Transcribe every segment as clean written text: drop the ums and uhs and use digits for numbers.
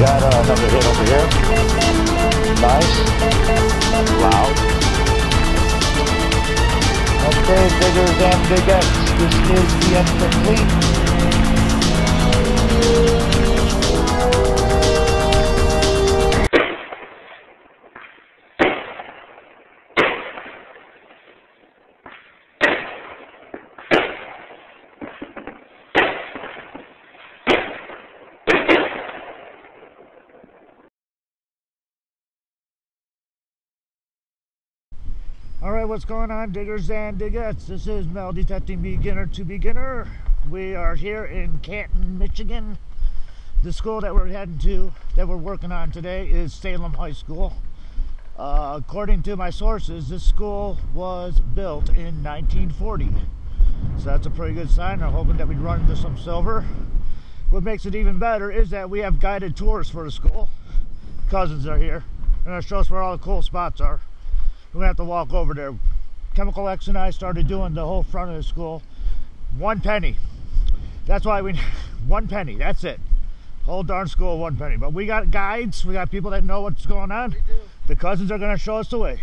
Got another hit over here. Nice. Loud. Okay, diggers and digettes, this is the end complete. Alright, what's going on, diggers and digettes? This is metal detecting beginner to beginner. We are here in Canton, Michigan. The school that we're heading to, that we're working on today, is Salem High School. According to my sources, this school was built in 1940. So that's a pretty good sign. I'm hoping that we run into some silver. What makes it even better is that we have guided tours for the school. Cousins are here. They're going to show us where all the cool spots are. We're going to have to walk over there. Chemical X and I started doing the whole front of the school. 1 penny. That's why we... 1 penny. That's it. Whole darn school, 1 penny. But we got guides. We got people that know what's going on. The Cousins are going to show us the way.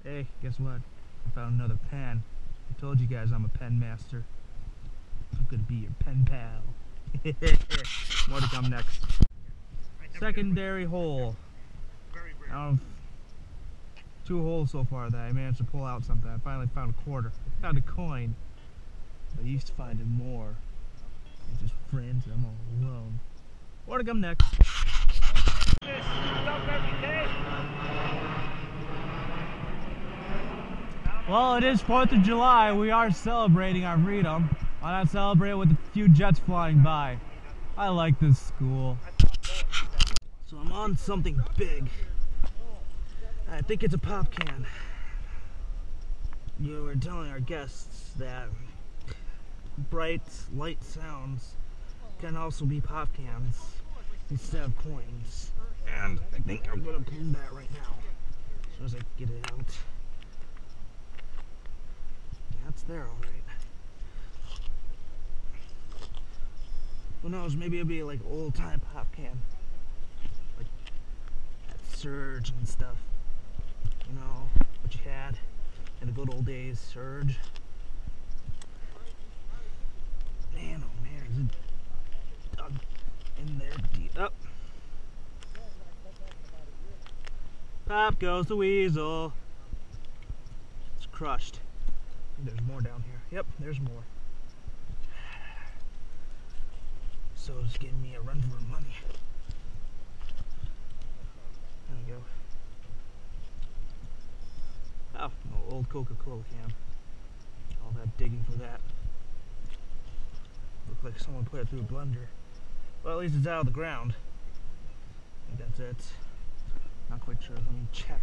Hey, guess what? I found another pen. I told you guys I'm a pen master. I'm going to be your pen pal. More to come next. Secondary hole. I don't know, 2 holes so far that I managed to pull out something. I finally found a quarter. I found a coin. But I used to find more. It's just friends. I'm all alone. More to come next. Well, it is 4th of July. We are celebrating our freedom. Why not celebrate with a few jets flying by? I like this school. So I'm on something big. I think it's a pop can. You were telling our guests that bright light sounds can also be pop cans instead of coins. And I think I'm gonna pull that right now. As soon as I get it out. Yeah, it's there alright. Who knows, maybe it'll be like old time pop can. Like that Surge and stuff. You know, what you had in the good old days, Surge. Man, oh man, is it dug in there deep? Up. Pop goes the weasel. It's crushed. There's more down here. Yep, there's more. So it's giving me a run for money. There we go. Oh, no, old Coca-Cola can. All that digging for that. Looked like someone put it through a blender. Well, at least it's out of the ground. I think that's it. Not quite sure. Let me check.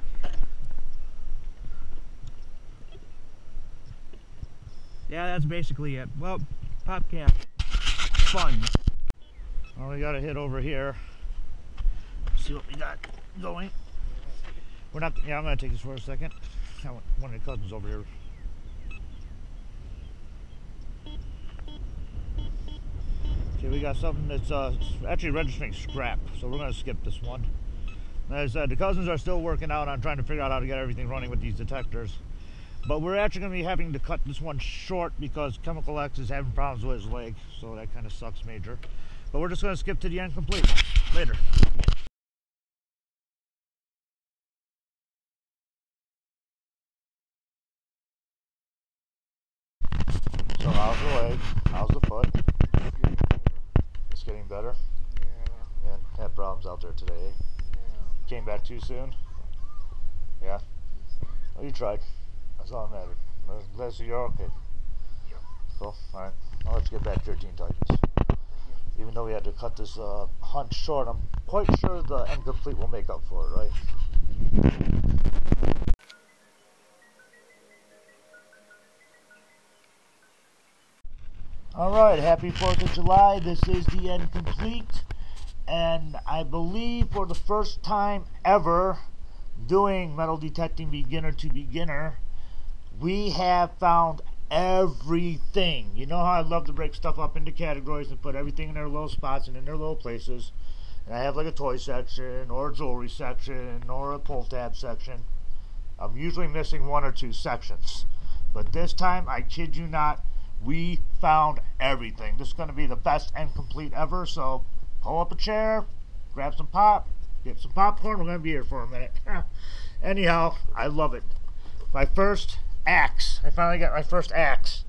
Yeah, that's basically it. Well, pop can. Fun. Well, we got a hit over here. See what we got going. We're not... Yeah, I'm going to take this for a second. One of the Cousins over here. Okay, we got something that's actually registering scrap, so we're going to skip this one. As I said, the Cousins are still working out on trying to figure out how to get everything running with these detectors. But we're actually going to be having to cut this one short because Chemical X is having problems with his leg, so that kind of sucks major. But we're just going to skip to the end complete. Later. So how's the leg? How's the foot? It's getting better? Yeah. And had problems out there today. Yeah. Came back too soon? Yeah? Well, you tried. That's all that mattered. I'm glad to see you're okay. Cool. Alright. Now let's get back to your Teen Titans. Even though we had to cut this hunt short, I'm quite sure the end complete will make up for it, right? Alright, happy 4th of July. This is the end complete. And I believe for the first time ever doing metal detecting beginner to beginner, we have found everything. You know how I love to break stuff up into categories and put everything in their little spots and in their little places. and I have like a toy section or a jewelry section or a pull tab section. I'm usually missing one or two sections, but this time, I kid you not, we found everything. This is going to be the best end complete ever, so pull up a chair, grab some pop, get some popcorn. We're going to be here for a minute. Anyhow, I love it. My first axe. I finally got my first axe.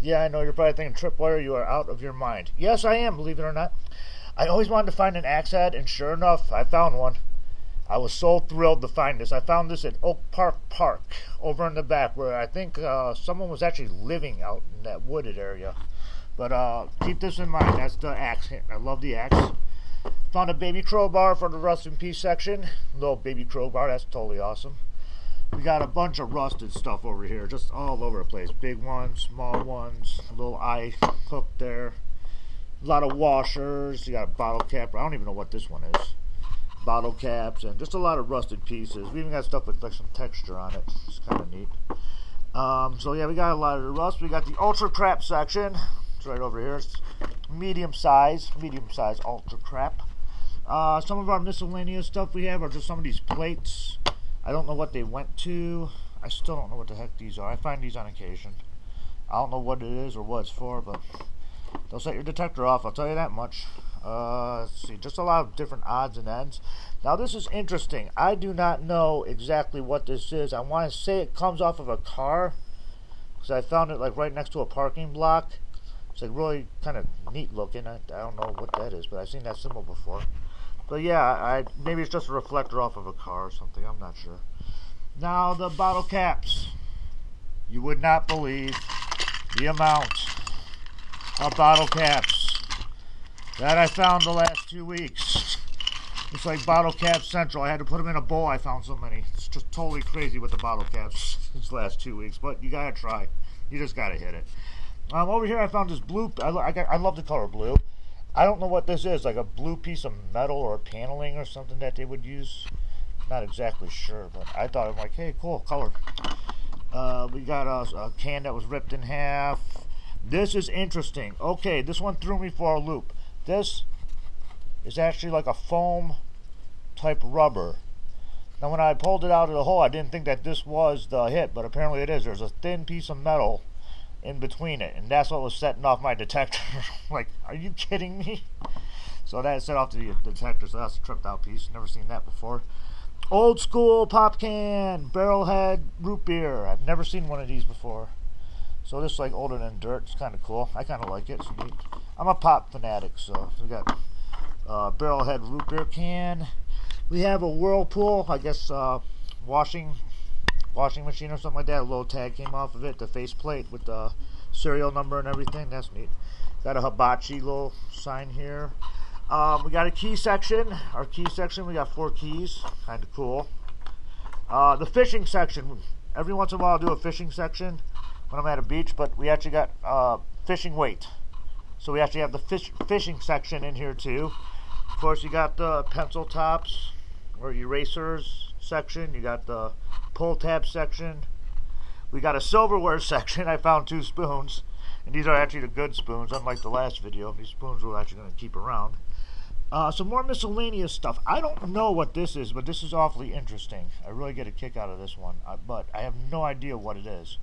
Yeah, I know you're probably thinking, Tripwire, you are out of your mind. Yes, I am, believe it or not. I always wanted to find an axe head, and sure enough, I found one. I was so thrilled to find this. I found this at Oak Park Park, over in the back, where I think someone was actually living out in that wooded area. But keep this in mind, that's the axe. I love the axe. Found a baby crowbar for the rust in peace section. Little baby crowbar, that's totally awesome. We got a bunch of rusted stuff over here, just all over the place. Big ones, small ones, a little eye hook there. A lot of washers. You got a bottle cap. I don't even know what this one is. Bottle caps and just a lot of rusted pieces. We even got stuff with like some texture on it. It's kind of neat. So yeah, we got a lot of the rust. We got the ultra crap section. It's right over here. It's medium size ultra crap. Some of our miscellaneous stuff we have are just some of these plates. I don't know what they went to. I still don't know what the heck these are. I find these on occasion. I don't know what it is or what it's for, but don't set your detector off, I'll tell you that much. Let's see, just a lot of different odds and ends. Now this is interesting. I do not know exactly what this is. I want to say it comes off of a car, because I found it like right next to a parking block. It's like really kind of neat looking. I don't know what that is, but I've seen that symbol before. But yeah, maybe it's just a reflector off of a car or something. I'm not sure. Now the bottle caps. You would not believe the amount of bottle caps that I found the last 2 weeks. It's like bottle cap central. I had to put them in a bowl. I found so many. It's just totally crazy with the bottle caps these last 2 weeks. But you gotta try. You just gotta hit it. Over here I found this blue. I love the color blue. I don't know what this is. Like a blue piece of metal or paneling or something that they would use. Not exactly sure, but I thought, I'm like, hey, cool color. We got a can that was ripped in half. This is interesting. Okay, this one threw me for a loop. This is actually like a foam type rubber. Now when I pulled it out of the hole, I didn't think that this was the hit, but apparently it is. There's a thin piece of metal in between it, and that's what was setting off my detector. Like, are you kidding me? So that set off the detector, so that's a tripped out piece. Never seen that before. Old school pop can, barrel head root beer. I've never seen one of these before. So this is like older than dirt. It's kind of cool. I kind of like it. It's neat. I'm a pop fanatic, so we got barrel head root beer can. We have a Whirlpool, I guess washing machine or something like that. A little tag came off of it, the faceplate with the serial number and everything. That's neat. Got a hibachi little sign here. We got a key section. Our key section, we got 4 keys. Kind of cool. The fishing section. Every once in a while I'll do a fishing section when I'm at a beach, but we actually got fishing weight. So we actually have the fishing section in here too. Of course, you got the pencil tops or erasers section. You got the pull tab section. We got a silverware section. I found 2 spoons, and these are actually the good spoons, unlike the last video. These spoons we're actually going to keep around. Some more miscellaneous stuff. I don't know what this is, but this is awfully interesting. I really get a kick out of this one, but I have no idea what it is.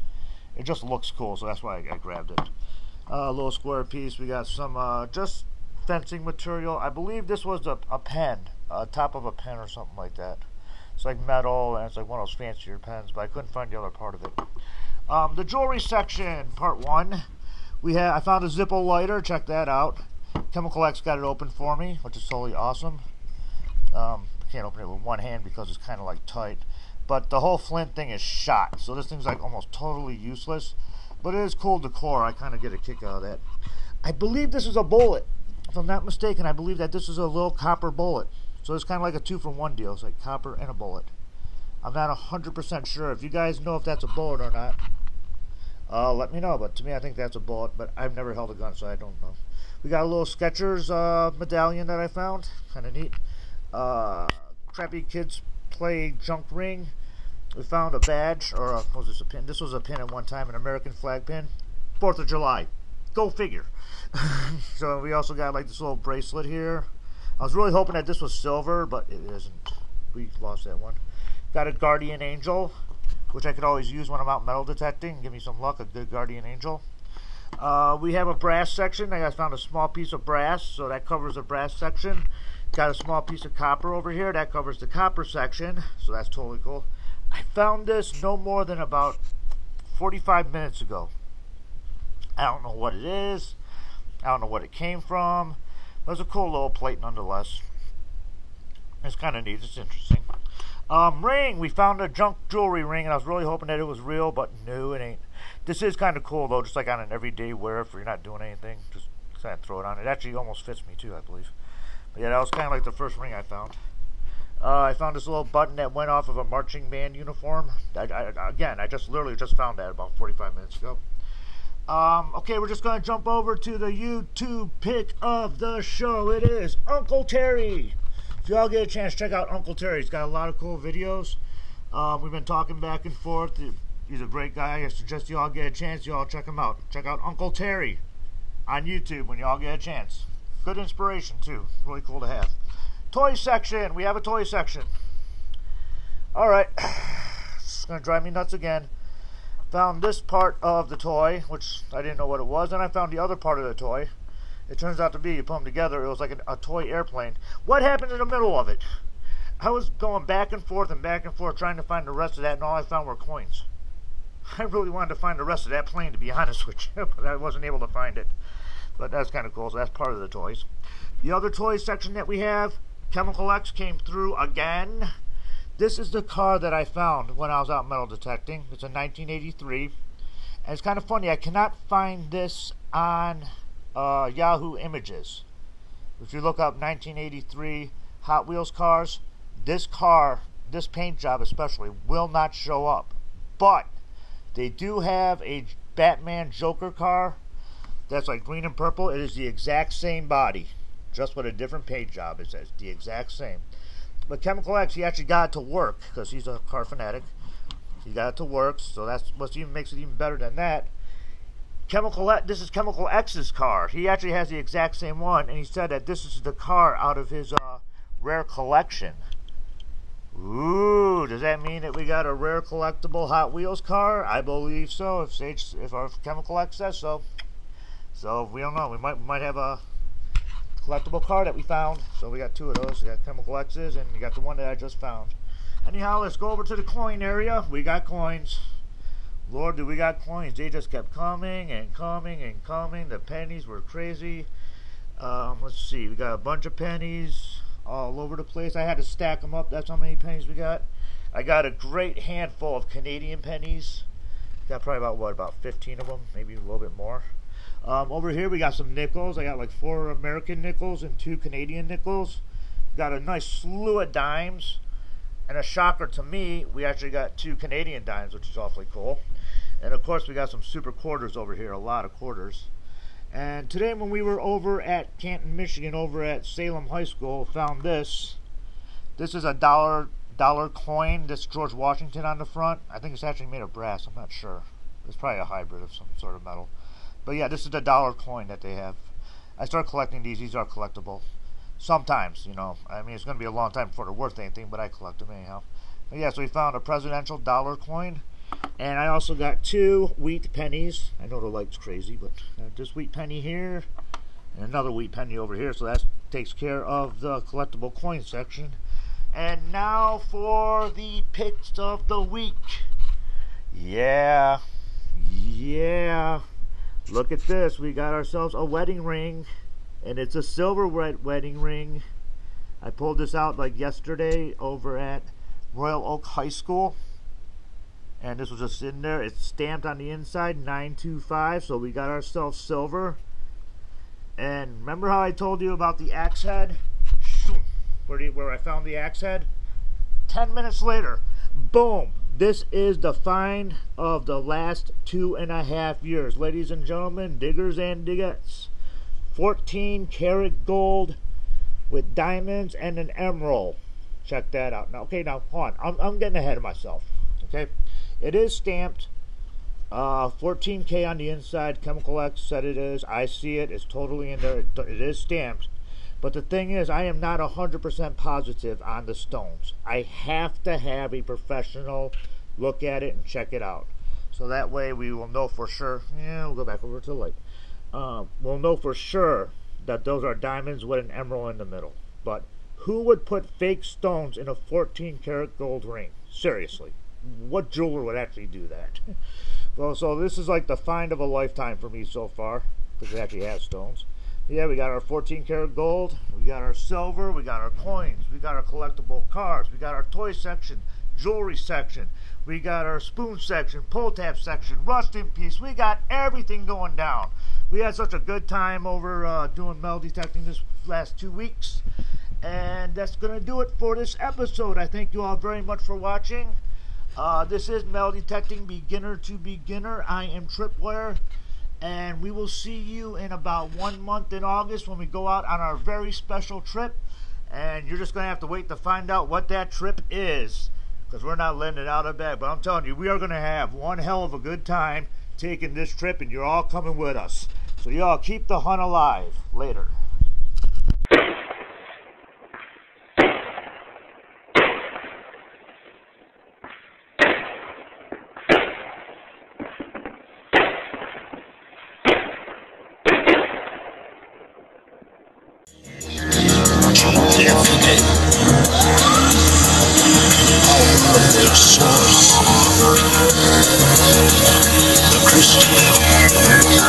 It just looks cool, so that's why I grabbed it. A little square piece. We got some just fencing material. I believe this was a pen, top of a pen or something like that. It's like metal, and it's like one of those fancier pens, but I couldn't find the other part of it. The jewelry section, part 1. I found a Zippo lighter. Check that out. Chemical X got it open for me, which is totally awesome. I can't open it with one hand because it's kind of like tight. But the whole flint thing is shot, so this thing's like almost totally useless. But it is cool decor. I kind of get a kick out of that. I believe this is a bullet. If I'm not mistaken, I believe that this is a little copper bullet. So it's kind of like a 2-for-1 deal. It's like copper and a bullet. I'm not 100% sure. If you guys know if that's a bullet or not, let me know. But to me, I think that's a bullet. But I've never held a gun, so I don't know. We got a little Skechers medallion that I found. Kind of neat. Crappy Kids Play Junk Ring. We found a badge, or what was this, a pin? This was a pin at one time, an American flag pin. 4th of July. Go figure. So we also got like this little bracelet here. I was really hoping that this was silver, but it isn't. We lost that one. Got a guardian angel, which I could always use when I'm out metal detecting. Give me some luck, a good guardian angel. We have a brass section. I found a small piece of brass, so that covers the brass section. Got a small piece of copper over here. That covers the copper section, so that's totally cool. I found this no more than about 45 minutes ago. I don't know what it is. I don't know what it came from. But it's a cool little plate nonetheless. It's kind of neat. It's interesting. Ring. We found a junk jewelry ring, and I was really hoping that it was real, but no, it ain't. This is kind of cool, though, just like on an everyday wear if you're not doing anything. Just kind of throw it on. It actually almost fits me, too, I believe. But yeah, that was kind of like the first ring I found. I found this little button that went off of a marching band uniform. Again, I literally just found that about 45 minutes ago. Okay, we're just going to jump over to the YouTube pick of the show. It is Uncle Terry. If y'all get a chance, check out Uncle Terry. He's got a lot of cool videos. We've been talking back and forth. He's a great guy. I suggest y'all get a chance. Y'all check him out. Check out Uncle Terry on YouTube when y'all get a chance. Good inspiration, too. Really cool to have. Toy section. We have a toy section. Alright. It's going to drive me nuts again. Found this part of the toy, which I didn't know what it was. Then I found the other part of the toy. It turns out to be, you put them together, it was like a toy airplane. What happened in the middle of it? I was going back and forth trying to find the rest of that, and all I found were coins. I really wanted to find the rest of that plane, to be honest with you, but I wasn't able to find it. But that's kind of cool, so that's part of the toys. The other toy section that we have, Chemical X came through again. This is the car that I found when I was out metal detecting. It's a 1983. And it's kind of funny, I cannot find this on Yahoo Images. If you look up 1983 Hot Wheels cars, this car, this paint job especially, will not show up. But they do have a Batman Joker car that's like green and purple. It is the exact same body, just with a different paint job. It's the exact same. But Chemical X, he actually got it to work because he's a car fanatic. He got it to work, so that's what even makes it even better than that. This is Chemical X's car. He actually has the exact same one, and he said that this is the car out of his rare collection. Ooh, does that mean that we got a rare collectible Hot Wheels car? I believe so. If our Chemical X says so. So we don't know. We might have a collectible car that we found. So we got two of those. We got Chemical X's, and we got the one that I just found. Anyhow, let's go over to the coin area. We got coins. Lord, do we got coins. They just kept coming and coming and coming. The pennies were crazy. Let's see. We got a bunch of pennies all over the place. I had to stack them up. That's how many pennies we got. I got a great handful of Canadian pennies. Got probably about 15 of them, maybe a little bit more. Over here we got some nickels. I got like 4 American nickels and 2 Canadian nickels. Got a nice slew of dimes. And a shocker to me, we actually got 2 Canadian dimes, which is awfully cool. And of course we got some super quarters over here, a lot of quarters. And today when we were over at Canton, Michigan, over at Salem High School, found this. This is a dollar coin. This George Washington on the front. I think it's actually made of brass, I'm not sure. It's probably a hybrid of some sort of metal. But yeah, this is the dollar coin that they have. I started collecting these. These are collectible. Sometimes, you know. I mean, it's going to be a long time before they're worth anything, but I collect them anyhow. But yeah, so we found a presidential dollar coin. And I also got 2 wheat pennies. I know the light's crazy, but this wheat penny here. And another wheat penny over here. So that takes care of the collectible coin section. And now for the picks of the week. Yeah. Look at this. We got ourselves a wedding ring. And it's a silver wedding ring. I pulled this out like yesterday over at Royal Oak High School. And this was just sitting there. It's stamped on the inside, 925. So we got ourselves silver. And remember how I told you about the axe head? Where I found the axe head? 10 minutes later, boom. This is the find of the last 2.5 years. Ladies and gentlemen, diggers and diggets. 14 karat gold with diamonds and an emerald. Check that out. Now, okay, now hold on. I'm getting ahead of myself. Okay, it is stamped. 14K on the inside. Chemical X said it is. I see it. It's totally in there. It is stamped. But the thing is, I am not 100% positive on the stones. I have to have a professional look at it and check it out. So that way we will know for sure. Yeah, we'll go back over to the light. We'll know for sure that those are diamonds with an emerald in the middle. But who would put fake stones in a 14-karat gold ring? Seriously. What jeweler would actually do that? Well, so this is like the find of a lifetime for me so far, because it actually has stones. Yeah, we got our 14-karat gold, we got our silver, we got our coins, we got our collectible cars, we got our toy section, jewelry section, we got our spoon section, pull tab section, rust in peace. We got everything going down. We had such a good time over doing metal detecting this last 2 weeks. And that's going to do it for this episode. I thank you all very much for watching. This is Metal Detecting Beginner to Beginner. I am Tripwire. And we will see you in about 1 month in August when we go out on our very special trip. And you're just going to have to wait to find out what that trip is, because we're not letting it out of bed. But I'm telling you, we are going to have one hell of a good time taking this trip, and you're all coming with us. So y'all keep the hunt alive. Later. Source, the crystal.